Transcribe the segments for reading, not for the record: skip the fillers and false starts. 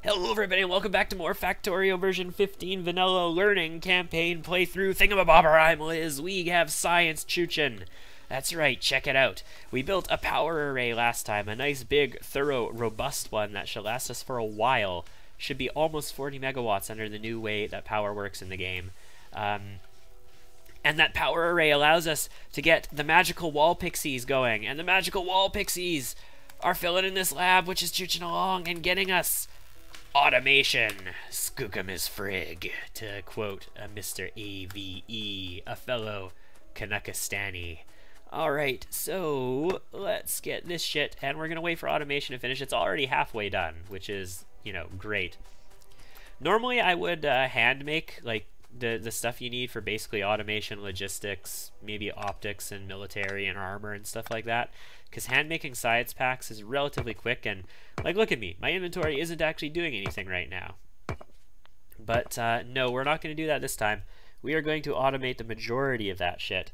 Hello everybody and welcome back to more Factorio version 15 vanilla learning campaign playthrough thingamabobber. I'm Liz. We have science chuchin'. That's right, check it out. We built a power array last time, a nice big, thorough, robust one that should last us for a while. Should be almost 40 megawatts under the new way that power works in the game. And that power array allows us to get the magical wall pixies going, and the magical wall pixies are filling in this lab, which is chuching along and getting us automation. Skookum is frig, to quote Mr. AVE, a fellow Kanakastani. Alright, so let's get this shit, and we're gonna wait for automation to finish. It's already halfway done, which is, you know, great. Normally I would hand make, like, the stuff you need for basically automation, logistics, maybe optics and military and armor and stuff like that, because hand making science packs is relatively quick. And like, look at me, my inventory isn't actually doing anything right now. But no, we're not going to do that this time. We are going to automate the majority of that shit.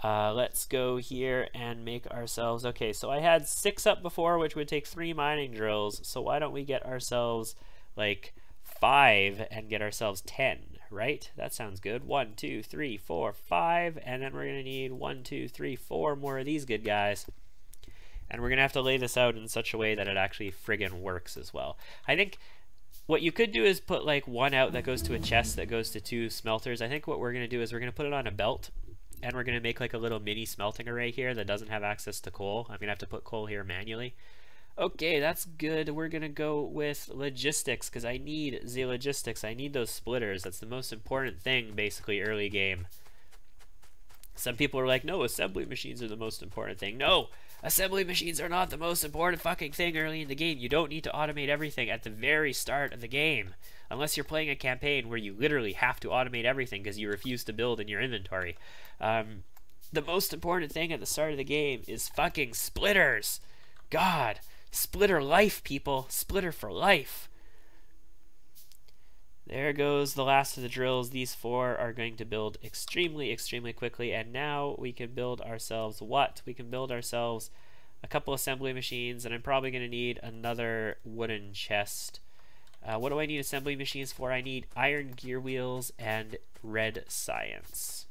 Let's go here and make ourselves, okay, so I had 6 up before, which would take 3 mining drills, so why don't we get ourselves like 5 and get ourselves 10, right? That sounds good. 1, 2, 3, 4, 5, and then we're gonna need 1, 2, 3, 4 more of these good guys, and we're gonna have to lay this out in such a way that it actually friggin' works as well. I think what you could do is put like 1 out that goes to a chest that goes to 2 smelters. I think what we're gonna do is we're gonna put it on a belt, and we're gonna make like a little mini smelting array here that doesn't have access to coal. I'm gonna have to put coal here manually. Okay, that's good. We're gonna go with logistics, because I need the logistics. I need those splitters. That's the most important thing, basically, early game. Some people are like, no, assembly machines are the most important thing. No, assembly machines are not the most important fucking thing early in the game. You don't need to automate everything at the very start of the game, unless you're playing a campaign where you literally have to automate everything because you refuse to build in your inventory. The most important thing at the start of the game is fucking splitters. God. Splitter life, people. Splitter for life. There goes the last of the drills. These 4 are going to build extremely, extremely quickly. And now we can build ourselves what? We can build ourselves a couple assembly machines. And I'm probably going to need another wooden chest. What do I need assembly machines for? I need iron gear wheels and red science.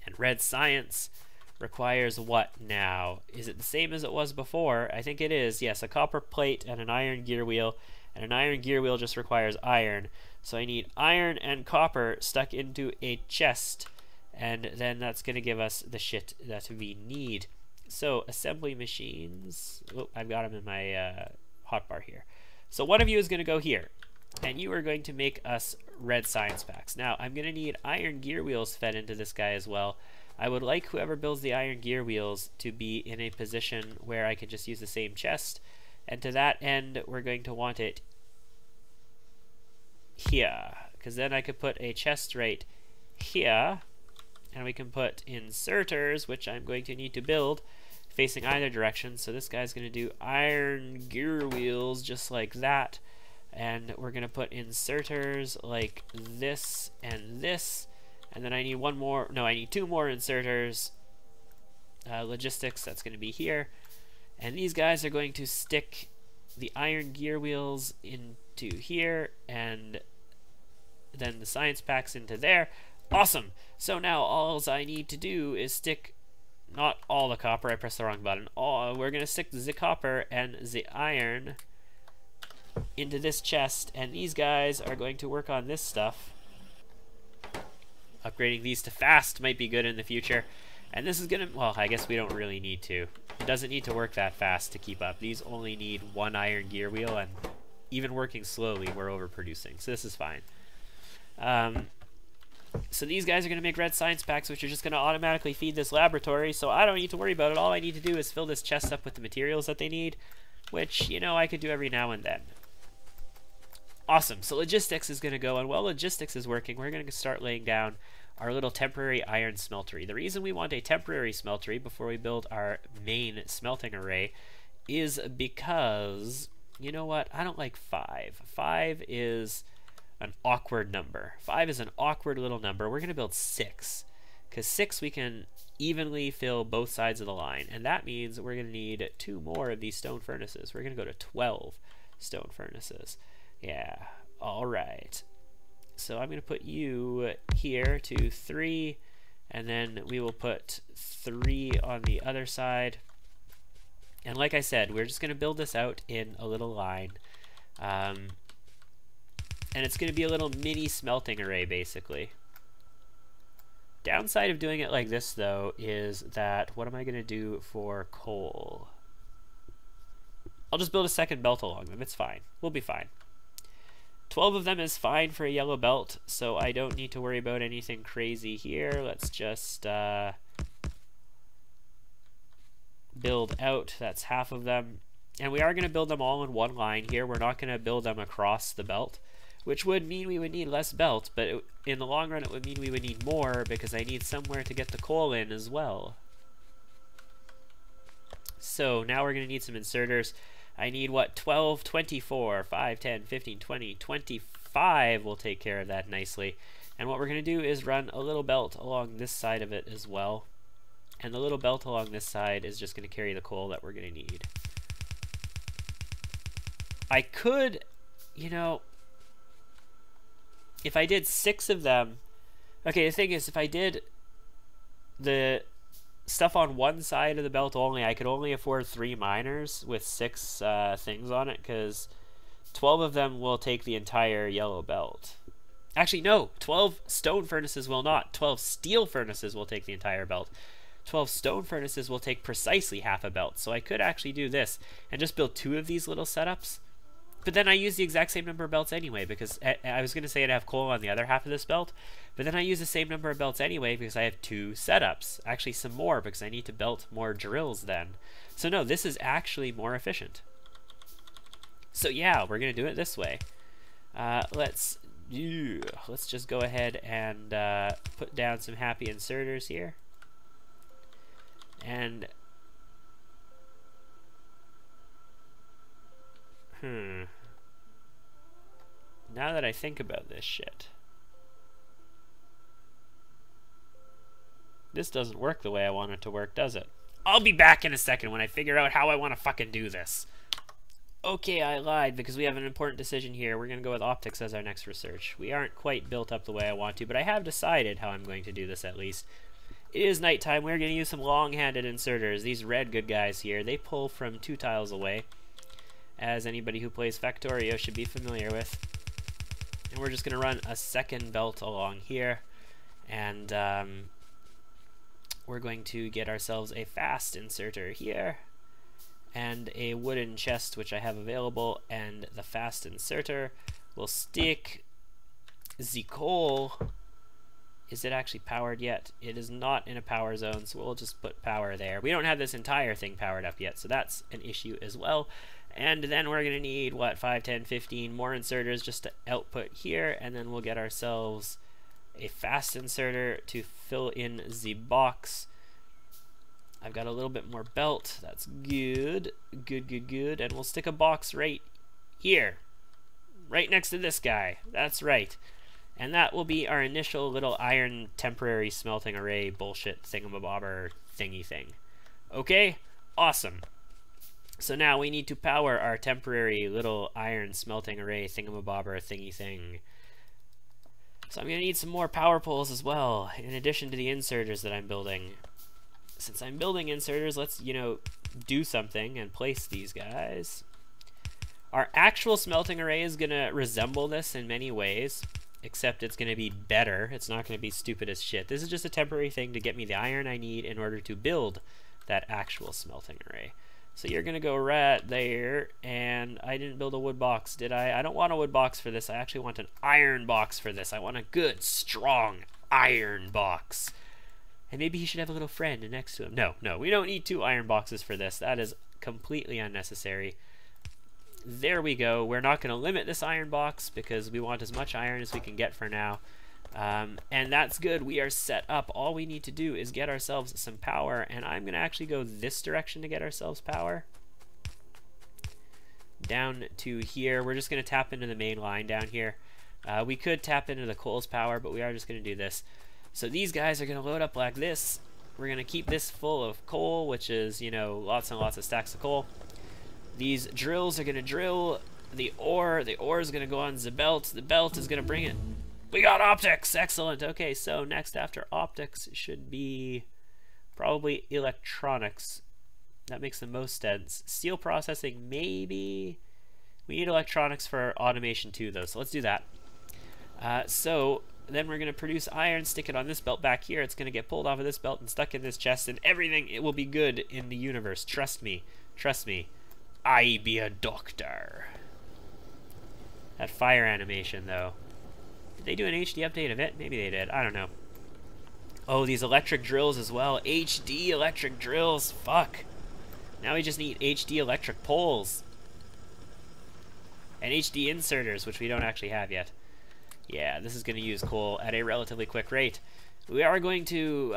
And red science requires what now? Is it the same as it was before? I think it is. Yes, a copper plate and an iron gear wheel. And an iron gear wheel just requires iron. So I need iron and copper stuck into a chest. And then that's going to give us the shit that we need. So, assembly machines. Oh, I've got them in my hotbar here. So one of you is going to go here. And you are going to make us red science packs. Now, I'm going to need iron gear wheels fed into this guy as well. I would like whoever builds the iron gear wheels to be in a position where I can just use the same chest. And to that end, we're going to want it here, because then I could put a chest right here, and we can put inserters, which I'm going to need to build, facing either direction. So this guy's going to do iron gear wheels just like that. And we're going to put inserters like this and this. And then I need 1 more, no, I need 2 more inserters. Logistics, that's going to be here. And these guys are going to stick the iron gear wheels into here, and then the science packs into there. Awesome! So now all I need to do is stick, not all the copper, I pressed the wrong button. We're going to stick the copper and the iron into this chest, and these guys are going to work on this stuff. Upgrading these to fast might be good in the future. And this is gonna, well, I guess we don't really need to. It doesn't need to work that fast to keep up. These only need 1 iron gear wheel, and even working slowly, we're overproducing. So this is fine. So these guys are gonna make red science packs, which are just gonna automatically feed this laboratory, so I don't need to worry about it. All I need to do is fill this chest up with the materials that they need, which, you know, I could do every now and then. Awesome, so logistics is going to go, and while logistics is working, we're going to start laying down our little temporary iron smeltery. The reason we want a temporary smeltery before we build our main smelting array is because, you know what, I don't like 5. 5 is an awkward number. 5 is an awkward little number. We're going to build 6, because 6 we can evenly fill both sides of the line, and that means we're going to need 2 more of these stone furnaces. We're going to go to 12. stone furnaces. Yeah, all right. So I'm going to put you here to 3, and then we will put 3 on the other side. And like I said, we're just going to build this out in a little line. And it's going to be a little mini smelting array, basically. Downside of doing it like this, though, is that what am I going to do for coal? I'll just build a second belt along them. It's fine. We'll be fine. 12 of them is fine for a yellow belt, so I don't need to worry about anything crazy here. Let's just build out. That's half of them. And we are going to build them all in one line here. We're not going to build them across the belt, which would mean we would need less belt, but in the long run it would mean we would need more because I need somewhere to get the coal in as well. So now we're going to need some inserters. I need, what, 12, 24, 5, 10, 15, 20, 25 will take care of that nicely. And what we're going to do is run a little belt along this side of it as well. And the little belt along this side is just going to carry the coal that we're going to need. I could, you know, if I did 6 of them... Okay, the thing is, if I did the stuff on one side of the belt only, I could only afford 3 miners with 6 things on it, because 12 of them will take the entire yellow belt. Actually, no, 12 stone furnaces will not. 12 steel furnaces will take the entire belt. 12 stone furnaces will take precisely half a belt. So I could actually do this and just build 2 of these little setups. But then I use the exact same number of belts anyway, because I was going to say I'd have coal on the other half of this belt, but then I use the same number of belts anyway because I have 2 setups. Actually, some more because I need to belt more drills then. So no, this is actually more efficient. So yeah, we're going to do it this way. Let's just go ahead and put down some happy inserters here. And now that I think about this shit, this doesn't work the way I want it to work, does it? I'll be back in a second when I figure out how I want to fucking do this. Okay, I lied because we have an important decision here. We're going to go with optics as our next research. We aren't quite built up the way I want to, but I have decided how I'm going to do this at least. It is nighttime. We're going to use some long-handed inserters. These red good guys here, they pull from 2 tiles away, as anybody who plays Factorio should be familiar with. And we're just going to run a second belt along here, and we're going to get ourselves a fast inserter here, and a wooden chest which I have available, and the fast inserter will stick the coal. Is it actually powered yet? It is not in a power zone, so we'll just put power there. We don't have this entire thing powered up yet, so that's an issue as well. And then we're going to need, what, 5, 10, 15 more inserters just to output here, and then we'll get ourselves a fast inserter to fill in the box. I've got a little bit more belt. That's good. Good. And we'll stick a box right here, right next to this guy. That's right. And that will be our initial little iron temporary smelting array bullshit thingamabobber thingy thing. Okay? Awesome. So now we need to power our temporary little iron smelting array thingamabobber thingy thing. So I'm going to need some more power poles as well, in addition to the inserters that I'm building. Since I'm building inserters, let's, you know, do something and place these guys. Our actual smelting array is going to resemble this in many ways, except it's going to be better. It's not going to be stupid as shit. This is just a temporary thing to get me the iron I need in order to build that actual smelting array. So you're going to go right there, and I didn't build a wood box, did I? I don't want a wood box for this. I actually want an iron box for this. I want a good, strong iron box. And maybe he should have a little friend next to him. No, we don't need 2 iron boxes for this. That is completely unnecessary. There we go. We're not going to limit this iron box because we want as much iron as we can get for now. And that's good. We are set up. All we need to do is get ourselves some power, and I'm going to actually go this direction to get ourselves power. Down to here. We're just going to tap into the main line down here. We could tap into the coal's power, but we are just going to do this. So these guys are going to load up like this. We're going to keep this full of coal, which is, you know, lots and lots of stacks of coal. These drills are going to drill the ore. The ore is gonna go on the belt. The belt is gonna bring it. We got optics! Excellent. Okay, so next after optics should be probably electronics. That makes the most sense. Steel processing, maybe. We need electronics for automation too, though, so let's do that. So then we're going to produce iron, stick it on this belt back here. It's going to get pulled off of this belt and stuck in this chest, and everything, it will be good in the universe. Trust me. Trust me. I be a doctor. That fire animation, though. Did they do an HD update of it? Maybe they did. I don't know. Oh, these electric drills as well. HD electric drills. Fuck. Now we just need HD electric poles. And HD inserters, which we don't actually have yet. Yeah, this is going to use coal at a relatively quick rate. We are going to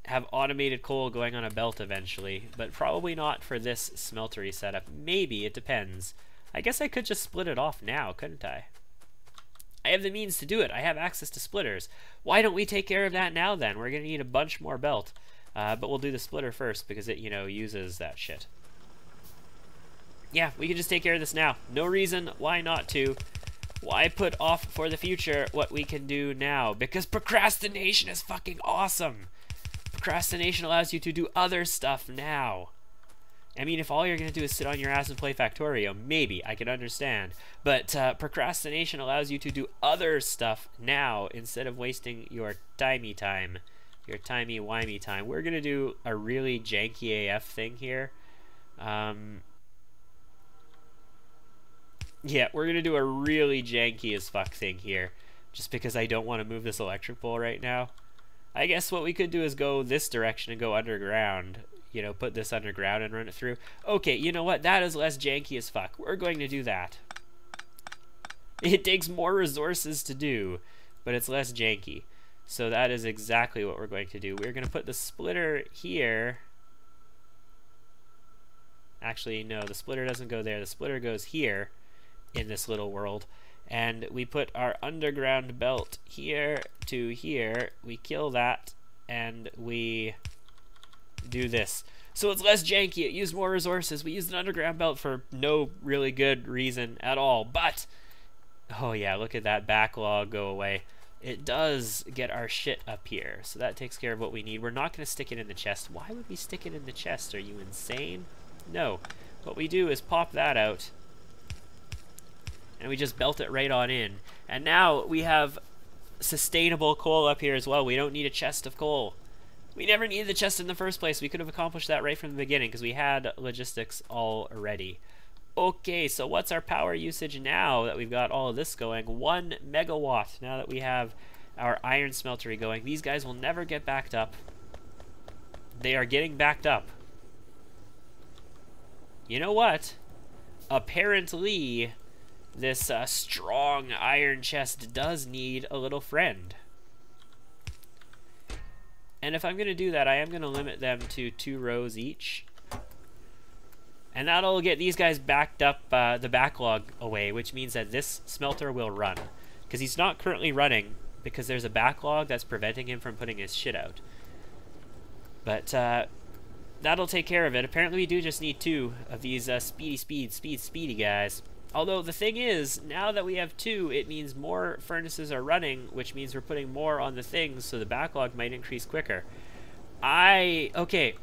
have automated coal going on a belt eventually, but probably not for this smeltery setup. Maybe, it depends. I guess I could just split it off now, couldn't I? I have the means to do it. I have access to splitters. Why don't we take care of that now then? We're going to need a bunch more belt. But we'll do the splitter first because it, you know, uses that shit. Yeah, we can just take care of this now. No reason why not to. Why put off for the future what we can do now? Because procrastination is fucking awesome. Procrastination allows you to do other stuff now. I mean, if all you're going to do is sit on your ass and play Factorio, maybe, I can understand. But procrastination allows you to do other stuff now instead of wasting your timey time. Your timey-wimey time. We're going to do a really janky AF thing here. Yeah, we're going to do a really janky as fuck thing here. Just because I don't want to move this electric pole right now. I guess what we could do is go this direction and go underground. You know, put this underground and run it through. Okay, you know what? That is less janky as fuck. We're going to do that. It takes more resources to do, but it's less janky. So that is exactly what we're going to do. We're going to put the splitter here. Actually, no, the splitter doesn't go there. The splitter goes here in this little world. And we put our underground belt here to here. We kill that, and we do this. So it's less janky. It used more resources. We used an underground belt for no really good reason at all. But, oh yeah, look at that backlog go away. It does get our shit up here, so that takes care of what we need. We're not going to stick it in the chest. Why would we stick it in the chest? Are you insane? No. What we do is pop that out, and we just belt it right on in. And now we have sustainable coal up here as well. We don't need a chest of coal. We never needed the chest in the first place. We could have accomplished that right from the beginning because we had logistics already. Okay, so what's our power usage now that we've got all of this going? 1 megawatt now that we have our iron smeltery going. These guys will never get backed up. They are getting backed up. You know what? Apparently, this strong iron chest does need a little friend. And if I'm going to do that, I am going to limit them to 2 rows each. And that'll get these guys backed up the backlog away, which means that this smelter will run. Because he's not currently running, because there's a backlog that's preventing him from putting his shit out. But that'll take care of it. Apparently we do just need 2 of these speedy guys. Although the thing is, now that we have 2, it means more furnaces are running, which means we're putting more on the things, so the backlog might increase quicker. Okay.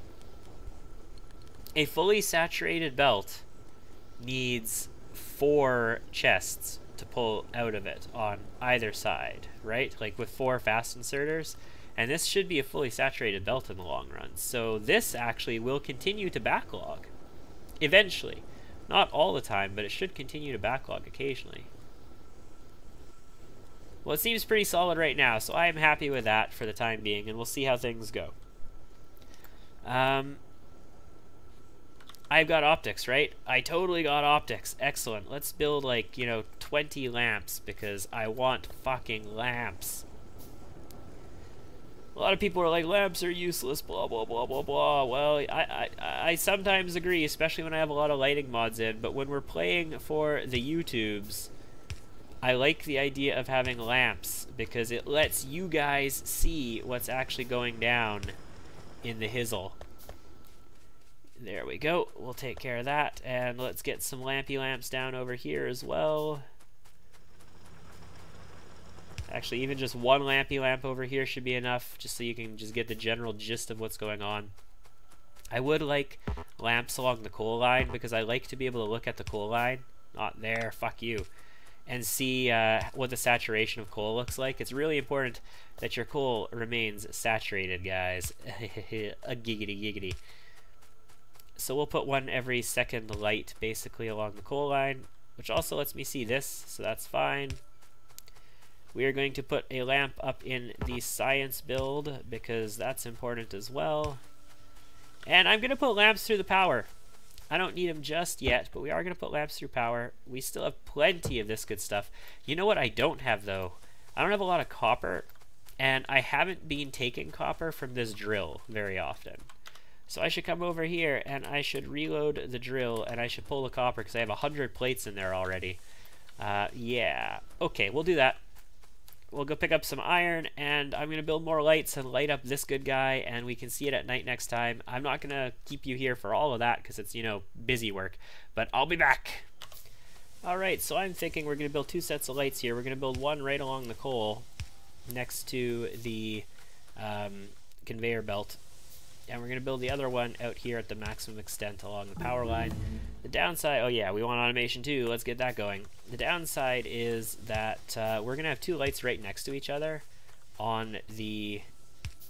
A fully saturated belt needs 4 chests to pull out of it on either side, right? Like with 4 fast inserters. And this should be a fully saturated belt in the long run. So this actually will continue to backlog. Eventually. Not all the time, but it should continue to backlog occasionally. Well, it seems pretty solid right now, so I am happy with that for the time being, and we'll see how things go. I've got optics, right? I totally got optics. Excellent. Let's build, like, 20 lamps, because I want fucking lamps. A lot of people are like, lamps are useless, blah, blah, blah, blah, blah. Well, I sometimes agree, especially when I have a lot of lighting mods in, but when we're playing for the YouTubes, I like the idea of having lamps, because it lets you guys see what's actually going down in the hizzle. There we go. We'll take care of that. And let's get some lampy lamps down over here as well. Actually, even just one lampy lamp over here should be enough, just so you can just get the general gist of what's going on. I would like lamps along the coal line, because I like to be able to look at the coal line. Not there, fuck you. And see what the saturation of coal looks like. It's really important that your coal remains saturated, guys. A giggity giggity. So we'll put one every second light basically along the coal line, which also lets me see this, so that's fine. We are going to put a lamp up in the science build because that's important as well. And I'm going to put lamps through the power. I don't need them just yet, but we are going to put lamps through power. We still have plenty of this good stuff. You know what I don't have, though? I don't have a lot of copper, and I haven't been taking copper from this drill very often. So I should come over here, and I should reload the drill, and I should pull the copper, because I have 100 plates in there already. Yeah. Okay, we'll do that. We'll go pick up some iron, and I'm going to build more lights and light up this good guy, and we can see it at night next time. I'm not going to keep you here for all of that, because it's, you know, busy work. But I'll be back. Alright, so I'm thinking we're going to build 2 sets of lights here. We're going to build one right along the coal, next to the conveyor belt. And we're going to build the other one out here at the maximum extent along the power line. The downside, oh yeah, we want automation too. Let's get that going. The downside is that we're going to have 2 lights right next to each other on the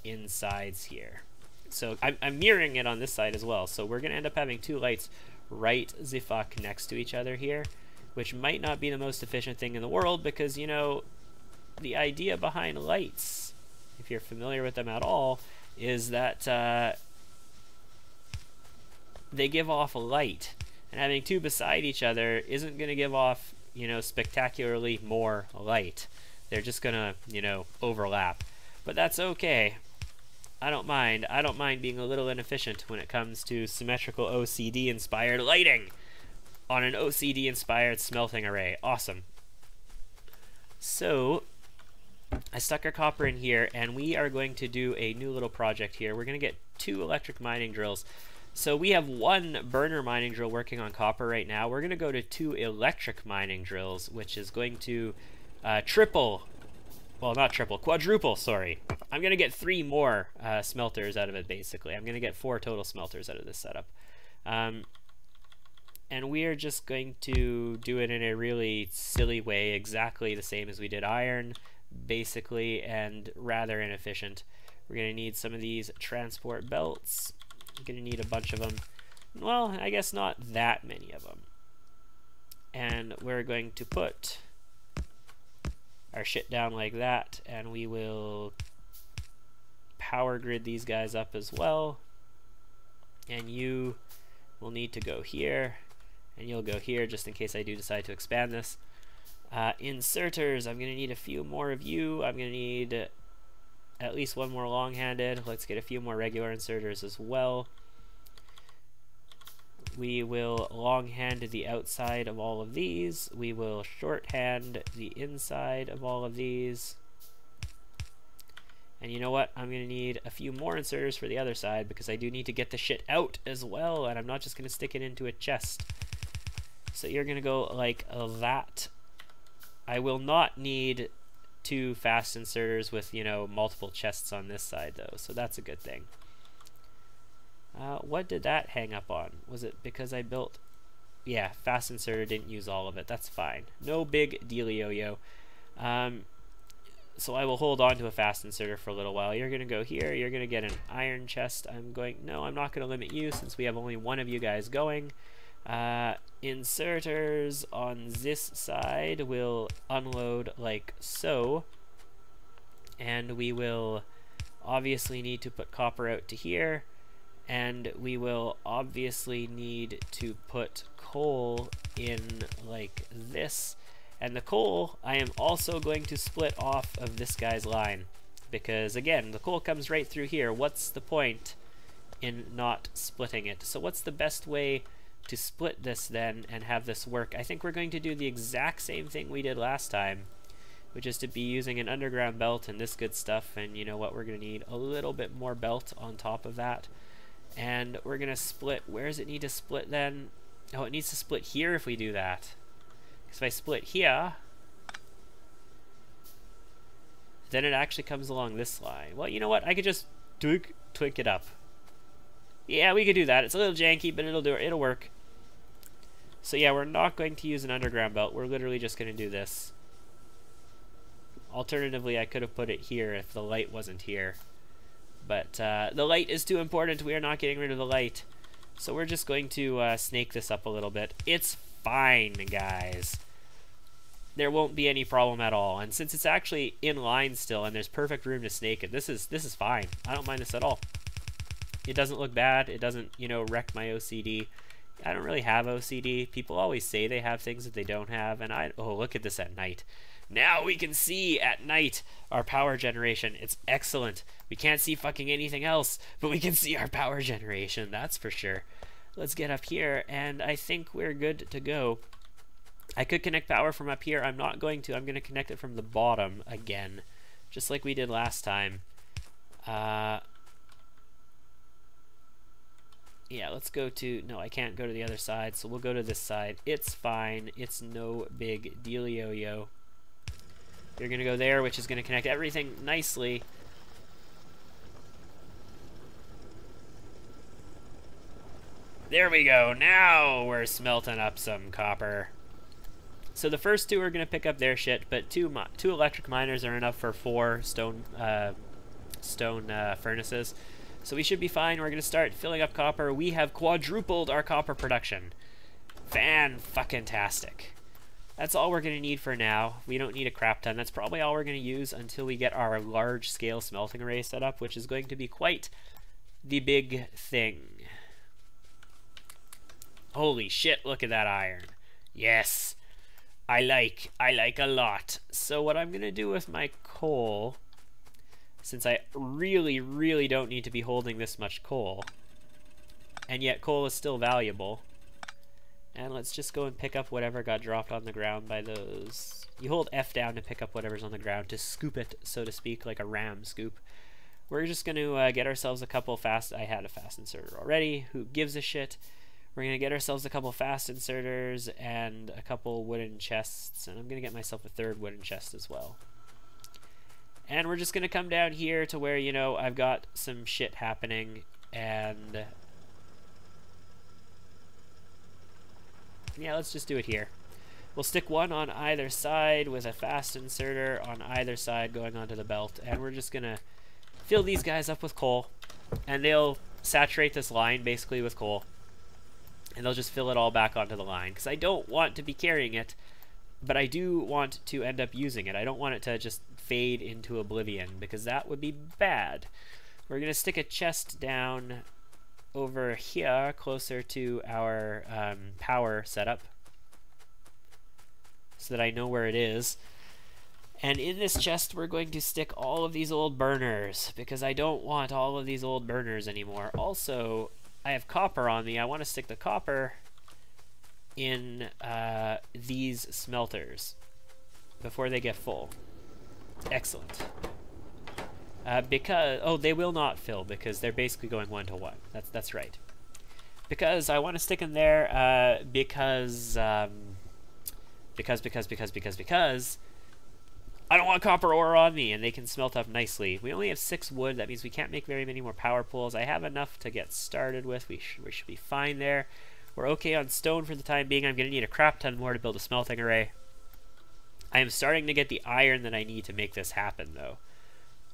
insides here. So I'm mirroring it on this side as well. So we're going to end up having 2 lights right the fuck next to each other here, which might not be the most efficient thing in the world because, you know, the idea behind lights, if you're familiar with them at all, is that they give off a light, and having 2 beside each other isn't going to give off, you know, spectacularly more light. They're just going to, you know, overlap. But that's okay. I don't mind. I don't mind being a little inefficient when it comes to symmetrical OCD-inspired lighting on an OCD-inspired smelting array. Awesome. So I stuck our copper in here, and we are going to do a new little project here. We're going to get 2 electric mining drills. So we have 1 burner mining drill working on copper right now. We're going to go to 2 electric mining drills, which is going to quadruple, sorry. I'm going to get 3 more smelters out of it, basically. I'm going to get 4 total smelters out of this setup. And we are just going to do it in a really silly way, exactly the same as we did iron, basically, and rather inefficient. We're going to need some of these transport belts. I'm going to need a bunch of them. Well, I guess not that many of them. And we're going to put our shit down like that, and we will power grid these guys up as well. And you will need to go here, and you'll go here just in case I do decide to expand this. Inserters, I'm going to need a few more of you. I'm going to need at least 1 more long-handed. Let's get a few more regular inserters as well. We will long-hand the outside of all of these. We will shorthand the inside of all of these. And you know what? I'm going to need a few more inserters for the other side because I do need to get the shit out as well, and I'm not just going to stick it into a chest. So you're going to go like that. I will not need 2 fast inserters with, you know, multiple chests on this side though, so that's a good thing. What did that hang up on? Was it because I built... Yeah, fast inserter didn't use all of it. That's fine. No big dealio-yo. So I will hold on to a fast inserter for a little while. You're going to go here. You're going to get an iron chest. No, I'm not going to limit you since we have only 1 of you guys going. Inserters on this side will unload like so. And we will obviously need to put copper out to here. And we will obviously need to put coal in like this. And the coal, I am also going to split off of this guy's line. Because again, the coal comes right through here. What's the point in not splitting it? So what's the best way to split this then and have this work? I think we're going to do the exact same thing we did last time, which is to be using an underground belt and this good stuff. And you know what, we're going to need a little bit more belt on top of that. And we're going to split. Where does it need to split then? Oh, it needs to split here if we do that. Because if I split here, then it actually comes along this line. Well, you know what? I could just twink it up. Yeah, we could do that. It's a little janky, but it'll work. So yeah, we're not going to use an underground belt. We're literally just going to do this. Alternatively, I could have put it here if the light wasn't here. But the light is too important. We are not getting rid of the light. So we're just going to snake this up a little bit. It's fine, guys. There won't be any problem at all. And since it's actually in line still and there's perfect room to snake it, this is fine. I don't mind this at all. It doesn't look bad. It doesn't, you know, wreck my OCD. I don't really have OCD. People always say they have things that they don't have, and oh, look at this at night. Now we can see at night our power generation. It's excellent. We can't see fucking anything else, but we can see our power generation, that's for sure. Let's get up here, and I think we're good to go. I could connect power from up here. I'm not going to. I'm going to connect it from the bottom again, just like we did last time. Yeah, let's go to... No, I can't go to the other side, so we'll go to this side. It's fine. It's no big dealio-yo. You're going to go there, which is going to connect everything nicely. There we go. Now we're smelting up some copper. So the first two are going to pick up their shit, but two electric miners are enough for 4 stone furnaces. So we should be fine. We're going to start filling up copper. We have quadrupled our copper production. Fan-fucking-tastic. That's all we're going to need for now. We don't need a crap ton. That's probably all we're going to use until we get our large-scale smelting array set up, which is going to be quite the big thing. Holy shit, look at that iron. Yes. I like a lot. So what I'm going to do with my coal, since I really, really don't need to be holding this much coal, and yet coal is still valuable, and let's just go and pick up whatever got dropped on the ground by those. You hold F down to pick up whatever's on the ground, to scoop it, so to speak, like a ram scoop. We're just going to get ourselves a couple fast... I had a fast inserter already. Who gives a shit? We're going to get ourselves a couple fast inserters and a couple wooden chests, and I'm going to get myself a 3rd wooden chest as well. And we're just going to come down here to where, you know, I've got some shit happening, and yeah, let's just do it here. We'll stick one on either side with a fast inserter on either side going onto the belt, and we're just going to fill these guys up with coal, and they'll saturate this line basically with coal, and they'll just fill it all back onto the line, because I don't want to be carrying it, but I do want to end up using it. I don't want it to just fade into oblivion, because that would be bad. We're going to stick a chest down over here closer to our power setup so that I know where it is. And in this chest we're going to stick all of these old burners, because I don't want all of these old burners anymore. Also, I have copper on me. I want to stick the copper in these smelters before they get full. Excellent. Because, oh, they will not fill because they're basically going 1 to 1. That's right. Because I want to stick them there because I don't want copper ore on me, and they can smelt up nicely. We only have 6 wood. That means we can't make very many more power pools. I have enough to get started with. We should be fine there. We're okay on stone for the time being. I'm going to need a crap ton more to build a smelting array. I am starting to get the iron that I need to make this happen, though.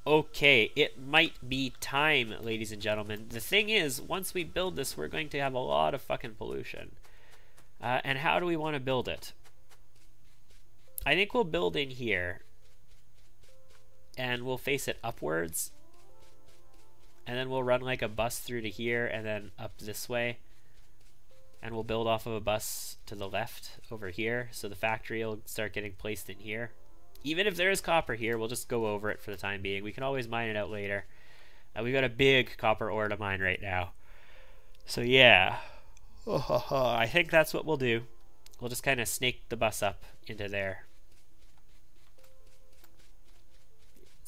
Okay, it might be time, ladies and gentlemen. The thing is, once we build this, we're going to have a lot of fucking pollution. And how do we want to build it? I think we'll build in here. And we'll face it upwards. And then we'll run like a bus through to here and then up this way. And we'll build off of a bus to the left over here. So the factory will start getting placed in here. Even if there is copper here, we'll just go over it for the time being. We can always mine it out later. We've got a big copper ore to mine right now. So yeah. I think that's what we'll do. We'll just kind of snake the bus up into there.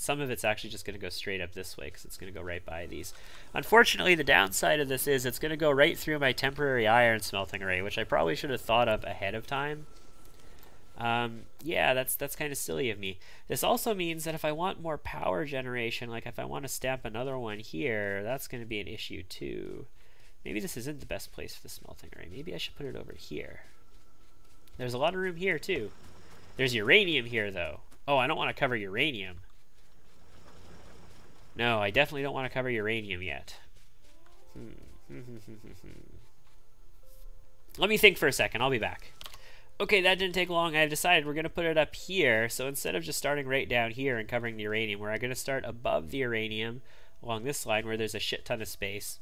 Some of it's actually just going to go straight up this way because it's going to go right by these. Unfortunately, the downside of this is it's going to go right through my temporary iron smelting array, which I probably should have thought of ahead of time. Yeah, that's kind of silly of me. This also means that if I want more power generation, like if I want to stamp another one here, that's going to be an issue too. Maybe this isn't the best place for the smelting array. Maybe I should put it over here. There's a lot of room here too. There's uranium here though. Oh, I don't want to cover uranium. No, I definitely don't want to cover uranium yet. Let me think for a second. I'll be back. Okay, that didn't take long. I've decided we're going to put it up here. So instead of just starting right down here and covering the uranium, we're going to start above the uranium along this line where there's a shit ton of space.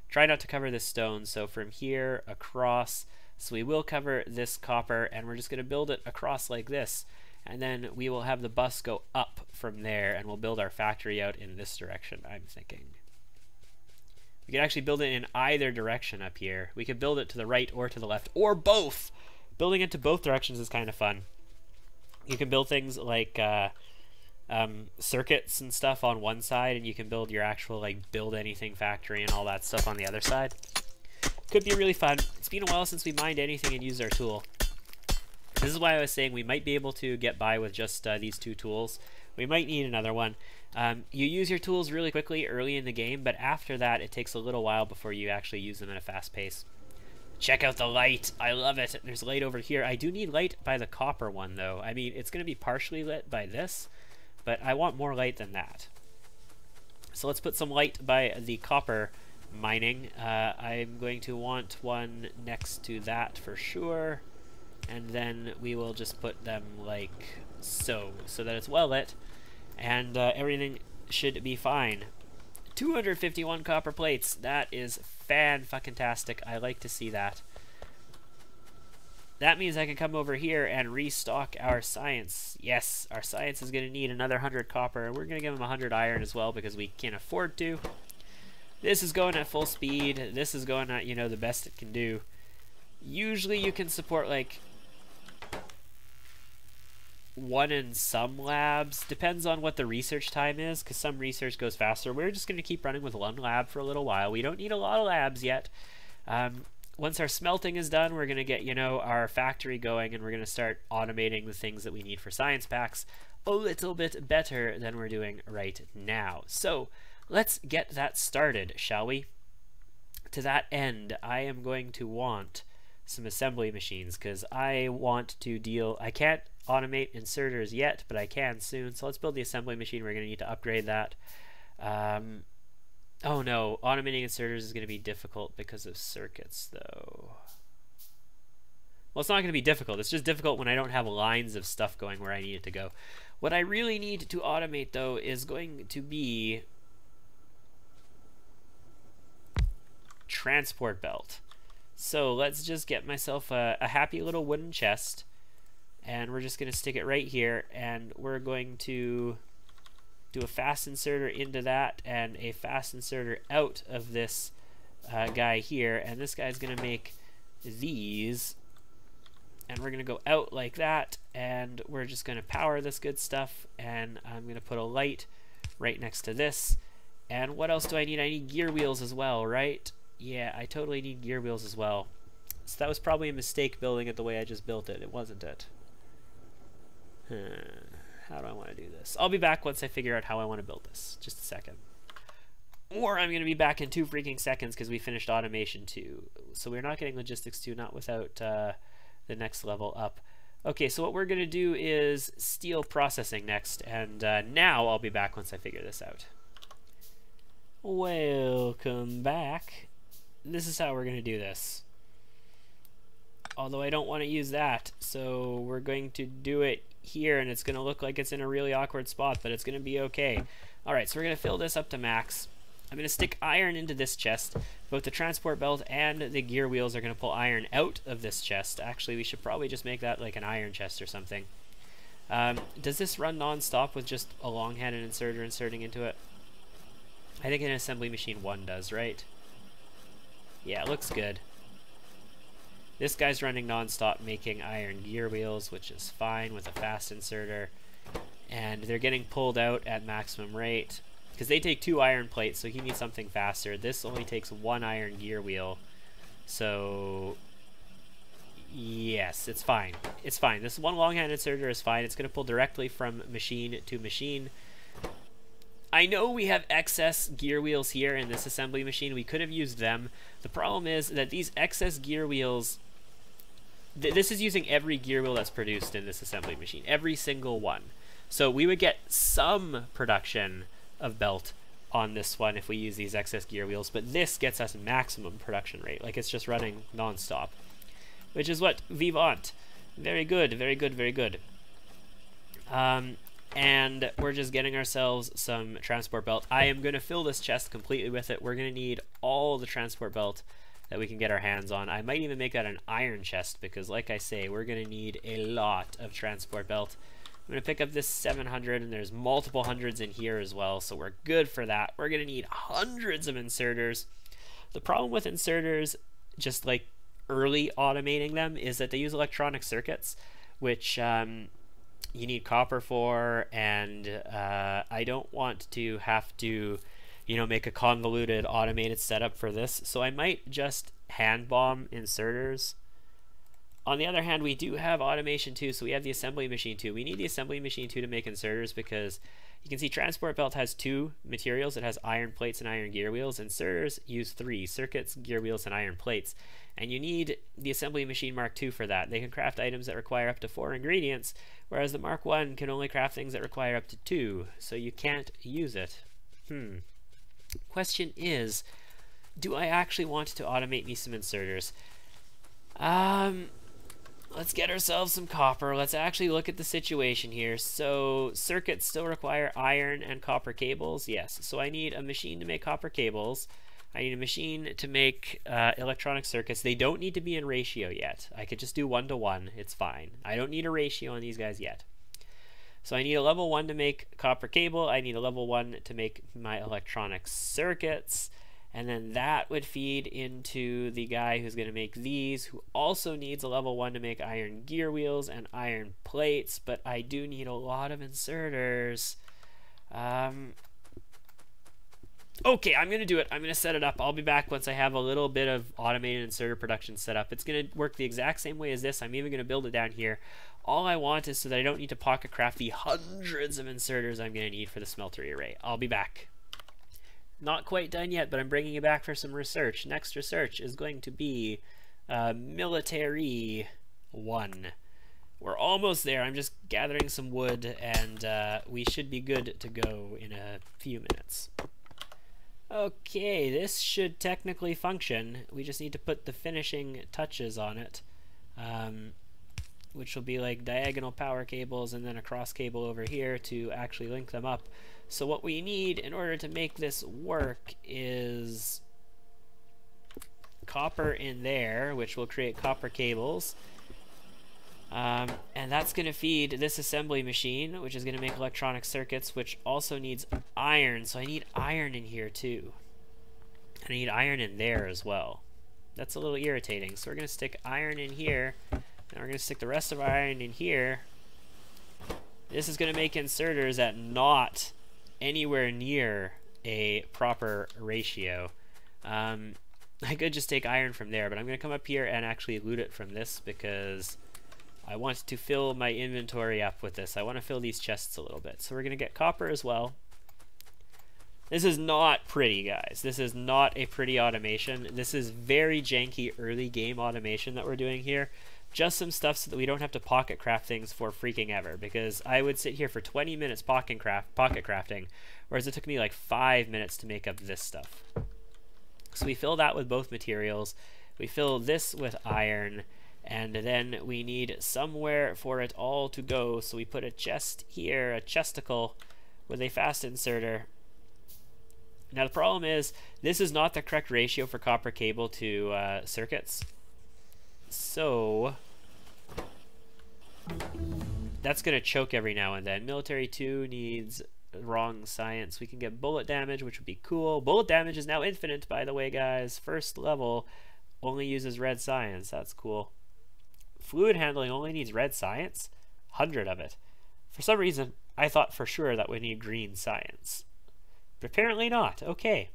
Try not to cover this stone. So from here across, so we will cover this copper, and we're just going to build it across like this. And then we will have the bus go up from there, and we'll build our factory out in this direction, I'm thinking. We could actually build it in either direction up here. We could build it to the right or to the left, or both. Building it to both directions is kind of fun. You can build things like circuits and stuff on one side, and you can build your actual like build anything factory and all that stuff on the other side. Could be really fun. It's been a while since we mined anything and used our tool. This is why I was saying we might be able to get by with just these two tools. We might need another one. You use your tools really quickly early in the game, but after that it takes a little while before you actually use them at a fast pace. Check out the light. I love it. There's light over here. I do need light by the copper one though. I mean, it's going to be partially lit by this, but I want more light than that. So let's put some light by the copper mining. I'm going to want one next to that for sure. And then we will just put them like so that it's well lit, and everything should be fine. 251 copper plates. That is fan-fucking-tastic. I like to see that. That means I can come over here and restock our science. Yes, our science is going to need another 100 copper, and we're going to give him 100 iron as well because we can't afford to. This is going at full speed. This is going at, you know, the best it can do. Usually you can support like one in some labs. Depends on what the research time is, because some research goes faster. We're just going to keep running with one lab for a little while. We don't need a lot of labs yet. Once our smelting is done, we're going to get, you know, our factory going, and we're going to start automating the things that we need for science packs a little bit better than we're doing right now. So let's get that started, shall we? To that end, I am going to want some assembly machines, because I want to deal... I can't automate inserters yet, but I can soon. So let's build the assembly machine. We're going to need to upgrade that. Oh no, automating inserters is going to be difficult because of circuits, though. Well, it's not going to be difficult. It's just difficult when I don't have lines of stuff going where I need it to go. What I really need to automate, though, is going to be transport belt. So let's just get myself a happy little wooden chest, and we're just going to stick it right here, and we're going to do a fast inserter into that and a fast inserter out of this guy here, and this guy's going to make these, and we're going to go out like that, and we're just going to power this good stuff, and I'm going to put a light right next to this. And what else do I need? I need gear wheels as well, right? Yeah, I totally need gear wheels as well. So that was probably a mistake building it the way I just built it. It wasn't it? How do I want to do this? I'll be back once I figure out how I want to build this. Just a second. Or I'm going to be back in 2 freaking seconds because we finished automation 2. So we're not getting logistics 2, not without the next level up. Okay, so what we're going to do is steel processing next. And now I'll be back once I figure this out. Welcome back. This is how we're going to do this. Although I don't want to use that, so we're going to do it here, and it's going to look like it's in a really awkward spot, but it's going to be okay. Alright, so we're going to fill this up to max. I'm going to stick iron into this chest. Both the transport belt and the gear wheels are going to pull iron out of this chest. Actually, we should probably just make that like an iron chest or something. Does this run non-stop with just a long-handed inserter inserting into it? I think an assembly machine 1 does, right? Yeah, it looks good. This guy's running non-stop making iron gear wheels, which is fine with a fast inserter. and they're getting pulled out at maximum rate because they take 2 iron plates, so he needs something faster. This only takes 1 iron gear wheel, so yes, it's fine. It's fine. This one long-hand inserter is fine. It's going to pull directly from machine to machine. I know we have excess gear wheels here in this assembly machine. We could have used them. The problem is that these excess gear wheels, this is using every gear wheel that's produced in this assembly machine, every single one. So we would get some production of belt on this one if we use these excess gear wheels, but this gets us maximum production rate. Like, it's just running non-stop, which is what we want. Very good, very good, very good. And we're just getting ourselves some transport belt. I am going to fill this chest completely with it. We're going to need all the transport belt that we can get our hands on. I might even make that an iron chest because, like I say, we're going to need a lot of transport belt. I'm going to pick up this 700, and there's multiple hundreds in here as well, so we're good for that. We're going to need hundreds of inserters. The problem with inserters, just like early automating them, is that they use electronic circuits, which you need copper for, and I don't want to have to, you know, make a convoluted automated setup for this, so I might just hand bomb inserters. On the other hand, we do have automation too, so we have the assembly machine too. We need the assembly machine too to make inserters because you can see transport belt has 2 materials. It has iron plates and iron gear wheels. Inserters use 3, circuits, gear wheels, and iron plates. And you need the assembly machine Mark II for that. They can craft items that require up to 4 ingredients, whereas the Mark I can only craft things that require up to 2, so you can't use it. Question is, do I actually want to automate me some inserters? Let's get ourselves some copper. Let's actually look at the situation here. So circuits still require iron and copper cables. Yes. So I need a machine to make copper cables. I need a machine to make electronic circuits. They don't need to be in ratio yet. I could just do 1-to-1. It's fine. I don't need a ratio on these guys yet. So I need a level 1 to make copper cable. I need a level 1 to make my electronic circuits. And then that would feed into the guy who's going to make these, who also needs a level 1 to make iron gear wheels and iron plates, but I do need a lot of inserters. Okay, I'm going to do it. I'm going to set it up. I'll be back once I have a little bit of automated inserter production set up. It's going to work the exact same way as this. I'm even going to build it down here. All I want is so that I don't need to pocket craft the hundreds of inserters I'm going to need for the smeltery array. I'll be back. Not quite done yet, but I'm bringing it back for some research. Next research is going to be military 1. We're almost there. I'm just gathering some wood, and we should be good to go in a few minutes. Okay, this should technically function. We just need to put the finishing touches on it, which will be like diagonal power cables and then a cross cable over here to actually link them up. So what we need in order to make this work is copper in there, which will create copper cables. And that's going to feed this assembly machine, which is going to make electronic circuits, which also needs iron. So I need iron in here too. And I need iron in there as well. That's a little irritating. So we're going to stick iron in here, and we're going to stick the rest of our iron in here. This is going to make inserters at not anywhere near a proper ratio. I could just take iron from there, but I'm going to come up here and actually loot it from this because I want to fill my inventory up with this. I want to fill these chests a little bit. So we're going to get copper as well. This is not pretty, guys. This is not a pretty automation. This is very janky early game automation that we're doing here. Just some stuff so that we don't have to pocket craft things for freaking ever, because I would sit here for 20 minutes pocket crafting, whereas it took me like 5 minutes to make up this stuff. So we fill that with both materials. We fill this with iron, and then we need somewhere for it all to go. So we put a chest here, a chesticle with a fast inserter. Now the problem is, this is not the correct ratio for copper cable to circuits. So that's going to choke every now and then. Military 2 needs wrong science. We can get bullet damage, which would be cool. Bullet damage is now infinite, by the way, guys. First level only uses red science. That's cool. Fluid handling only needs red science. 100 of it. For some reason, I thought for sure that we need green science. But apparently not. Okay.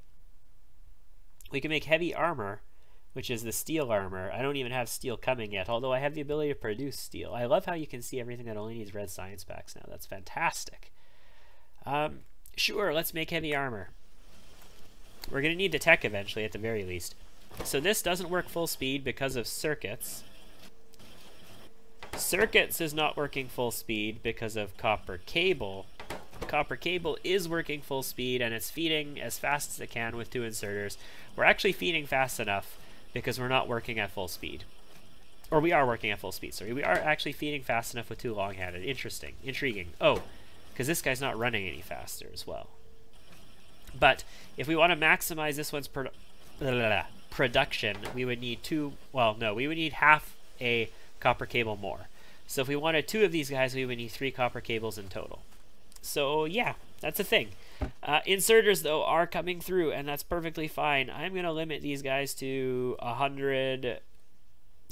We can make heavy armor, which is the steel armor. I don't even have steel coming yet, although I have the ability to produce steel. I love how you can see everything that only needs red science packs now. That's fantastic. Sure, let's make heavy armor. We're going to need the tech eventually, at the very least. So this doesn't work full speed because of circuits. Circuits is not working full speed because of copper cable. Copper cable is working full speed, and it's feeding as fast as it can with 2 inserters. We're actually feeding fast enough because we're not working at full speed. Or we are working at full speed, sorry. We are actually feeding fast enough with 2 long-handed. Interesting. Intriguing. Oh, because this guy's not running any faster as well. But if we want to maximize this one's production, we would need we would need half a copper cable more. So if we wanted 2 of these guys, we would need 3 copper cables in total. So yeah, that's a thing. Inserters, though, are coming through, and that's perfectly fine. I'm going to limit these guys to 100,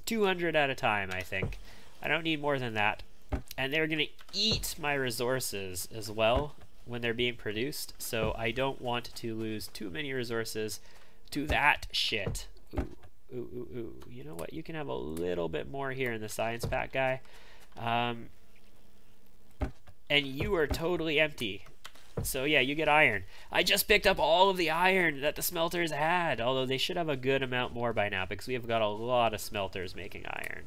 200 at a time, I think. I don't need more than that. And they're going to eat my resources as well when they're being produced, so I don't want to lose too many resources to that shit. Ooh, ooh, ooh, ooh. You know what? You can have a little bit more here in the science pack guy. And you are totally empty. So yeah, you get iron. I just picked up all of the iron that the smelters had, although they should have a good amount more by now because we have got a lot of smelters making iron.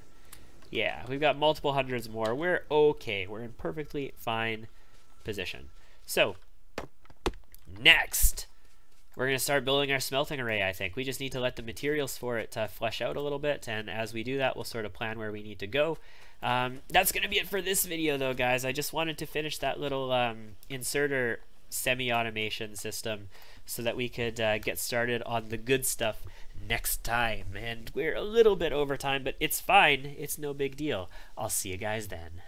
Yeah, we've got multiple hundreds more. We're okay. We're in perfectly fine position. So, next, we're going to start building our smelting array, I think. We just need to let the materials for it flesh out a little bit, and as we do that, we'll sort of plan where we need to go. That's going to be it for this video, though, guys. I just wanted to finish that little inserter semi-automation system so that we could get started on the good stuff next time. And we're a little bit over time, but it's fine. It's no big deal. I'll see you guys then.